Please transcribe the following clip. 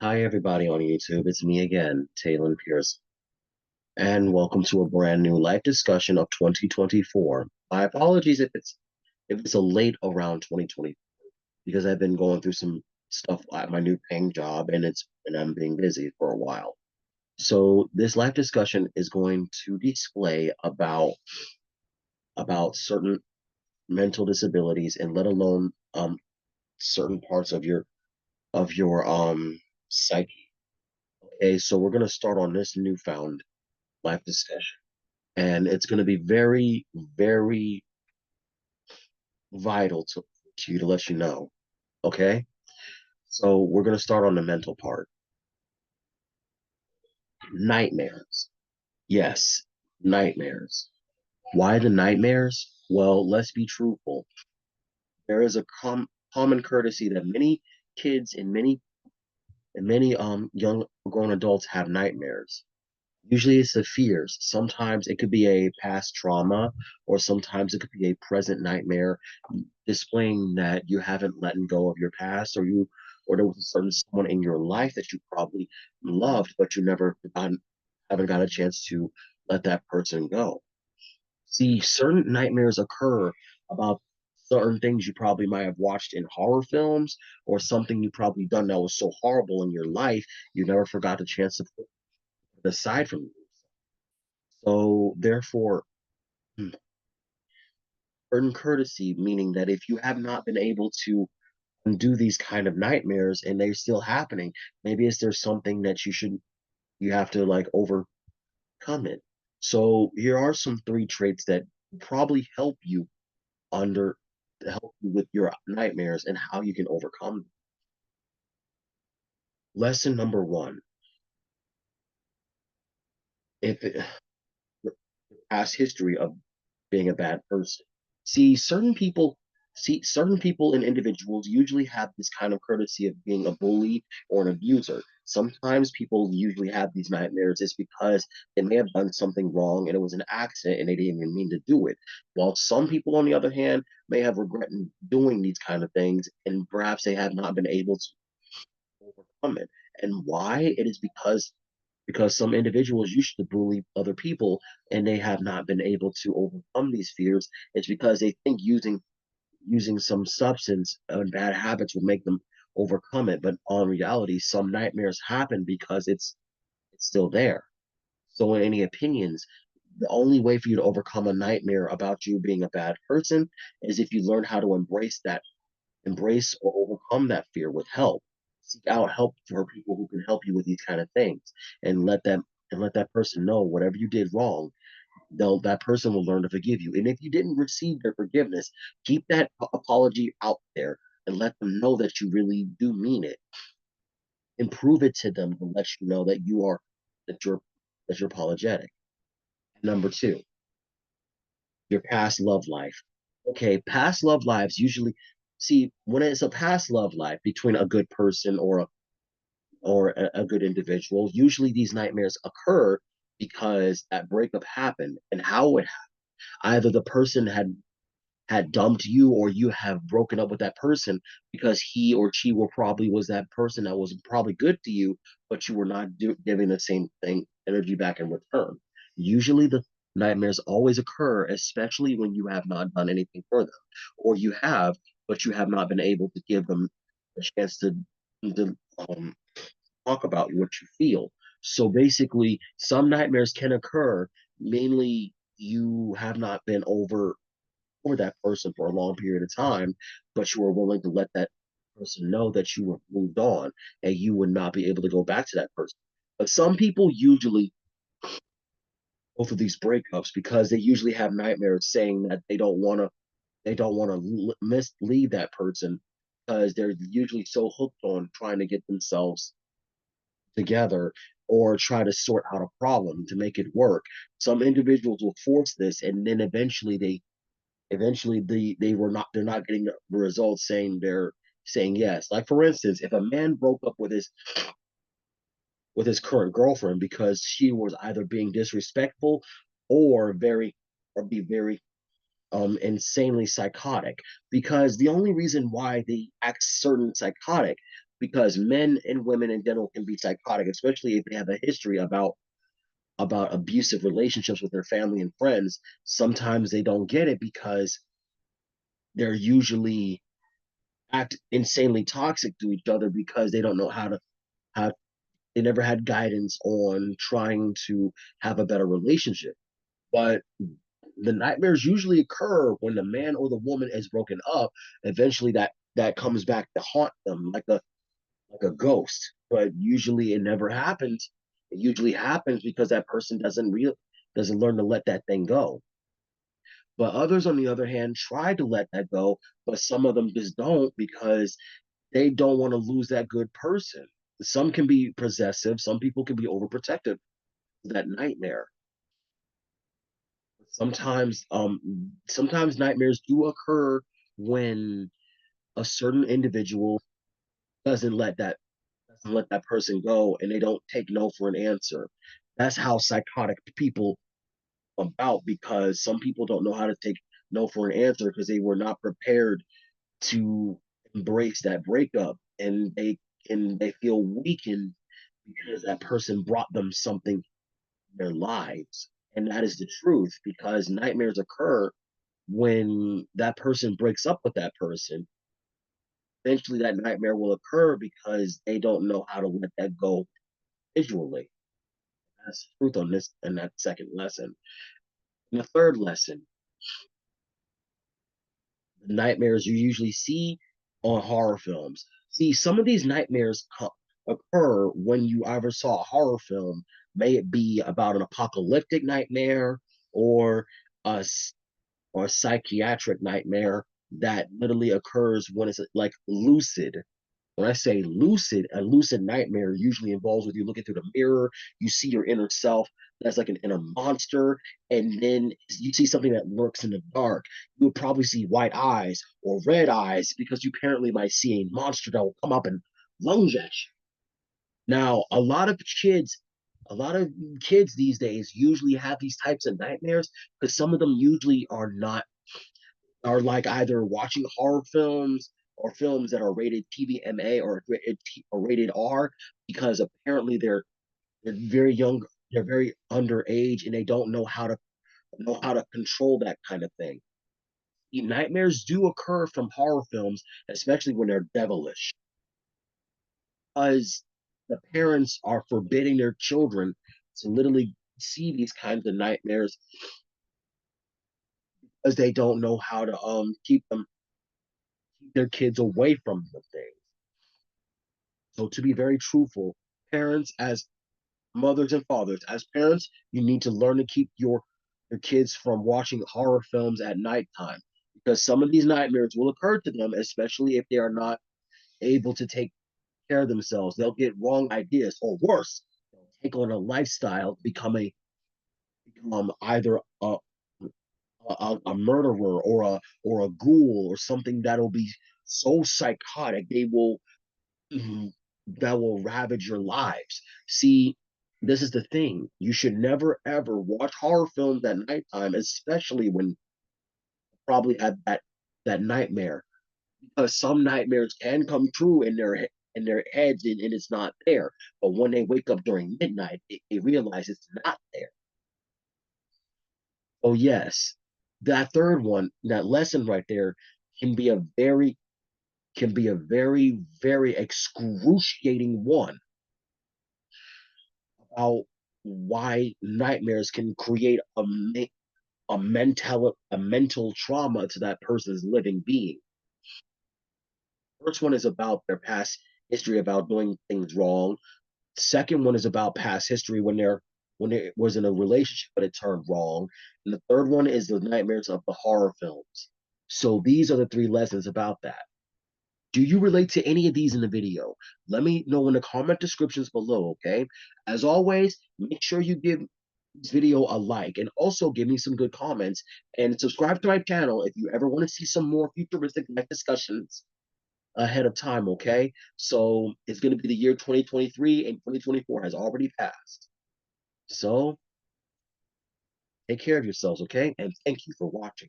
Hi, everybody on YouTube. It's me again, Talon Pierce, and welcome to a brand new live discussion of 2024. My apologies if it's a late around 2020 because I've been going through some stuff at my new paying job and I'm being busy for a while. So this live discussion is going to display about certain mental disabilities and let alone certain parts of your psyche. Okay, so we're gonna start on this newfound live discussion. And it's going to be very, very vital to you to let you know. Okay. So we're going to start on the mental part. Nightmares. Yes, nightmares. Why the nightmares? Well, let's be truthful. There is a common courtesy that many kids and many young grown adults have nightmares. Usually it's the fears. Sometimes it could be a past trauma, or sometimes it could be a present nightmare displaying that you haven't let go of your past, or there was a certain someone in your life that you probably loved, but you haven't got a chance to let that person go. See, certain nightmares occur about certain things you probably might have watched in horror films, or something you probably done that was so horrible in your life you never forgot the chance to put it aside from you. So therefore, certain courtesy, meaning that if you have not been able to undo these kind of nightmares and they're still happening, maybe is there something that you have to like overcome it. So here are some three traits that probably under help you with your nightmares and how you can overcome them. Lesson number one, if it, past history of being a bad person. See, certain people and individuals usually have this kind of courtesy of being a bully or an abuser. Sometimes people usually have these nightmares is because they may have done something wrong and it was an accident and they didn't even mean to do it. While some people, on the other hand, may have regret in doing these kind of things and perhaps they have not been able to overcome it. And why? It is because some individuals used to bully other people and they have not been able to overcome these fears. It's because they think using some substance and bad habits will make them overcome it. But on reality, some nightmares happen because it's still there. So in any opinions, the only way for you to overcome a nightmare about you being a bad person is if you learn how to embrace or overcome that fear with help. Seek out help for people who can help you with these kind of things, and let that person know whatever you did wrong. That person will learn to forgive you. And if you didn't receive their forgiveness, keep that apology out there and let them know that you really do mean it. And prove it to them to let you know that you're that you're apologetic. Number two, your past love life. Okay, past love lives usually see when it's a past love life between a good person or a good individual. Usually these nightmares occur because that breakup happened and how it happened. Either the person had dumped you or you have broken up with that person because he or she were probably was that person that was probably good to you, but you were not giving the same thing energy back in return. Usually the nightmares always occur, especially when you have not done anything for them, or you have, but you have not been able to give them a chance to talk about what you feel. So basically, some nightmares can occur. Mainly, you have not been over that person for a long period of time, but you were willing to let that person know that you were moved on and you would not be able to go back to that person. But some people usually go through these breakups because they usually have nightmares saying that they don't want to mislead that person because they're usually so hooked on trying to get themselves together or try to sort out a problem to make it work. Some individuals will force this, and then they're not getting the results saying they're saying yes. Like for instance, if a man broke up with his current girlfriend because she was either being disrespectful or be very insanely psychotic, because the only reason why they act certain psychotic because men and women in general can be psychotic, especially if they have a history about abusive relationships with their family and friends. Sometimes they don't get it because they're usually act insanely toxic to each other because they don't know how they never had guidance on trying to have a better relationship. But the nightmares usually occur when the man or the woman is broken up. Eventually that comes back to haunt them like a ghost. But usually it never happens. It usually happens because that person doesn't learn to let that thing go. But others, on the other hand, try to let that go, but some of them just don't because they don't want to lose that good person. Some can be possessive, some people can be overprotective. That nightmare. Sometimes nightmares do occur when a certain individual doesn't let that doesn't let that person go and they don't take no for an answer. That's how psychotic people about because some people don't know how to take no for an answer because they were not prepared to embrace that breakup and they feel weakened because that person brought them something in their lives. And that is the truth because nightmares occur when that person breaks up with that person. Eventually that nightmare will occur because they don't know how to let that go visually. That's the truth on this and that second lesson. And the third lesson, the nightmares you usually see on horror films. See, some of these nightmares occur when you either saw a horror film, may it be about an apocalyptic nightmare or a or a psychiatric nightmare that literally occurs when it's like lucid. When I say lucid, a lucid nightmare usually involves with you looking through the mirror, you see your inner self that's like an inner monster, and then you see something that lurks in the dark. You would probably see white eyes or red eyes because you apparently might see a monster that will come up and lunge at you. Now, a lot of kids these days usually have these types of nightmares because some of them usually are like either watching horror films or films that are rated TVMA or rated R because apparently they're very young, they're very underage, and they don't know how to control that kind of thing. Nightmares do occur from horror films, especially when they're devilish, because the parents are forbidding their children to literally see these kinds of nightmares because they don't know how to keep their kids away from the things. So to be very truthful, parents as mothers and fathers, as parents, you need to learn to keep your kids from watching horror films at nighttime because some of these nightmares will occur to them, especially if they are not able to take care of themselves. They'll get wrong ideas, or worse, they'll take on a lifestyle, become either a murderer or a ghoul or something that'll be so psychotic that will ravage your lives. See, this is the thing. You should never ever watch horror films at nighttime, especially when you probably had that nightmare. Because some nightmares can come true in their heads and it's not there. But when they wake up during midnight, they realize it's not there. Oh yes, that third one, that lesson right there, can be a very very excruciating one about why nightmares can create a mental trauma to that person's living being. First one is about their past history about doing things wrong. Second one is about past history when it was in a relationship but it turned wrong. And the third one is the nightmares of the horror films. So these are the three lessons about that. Do you relate to any of these in the video? Let me know in the comment descriptions below, okay? As always, make sure you give this video a like and also give me some good comments and subscribe to my channel if you ever want to see some more futuristic life discussions ahead of time, okay? So it's going to be the year 2023 and 2024 has already passed. So take care of yourselves, okay? And thank you for watching.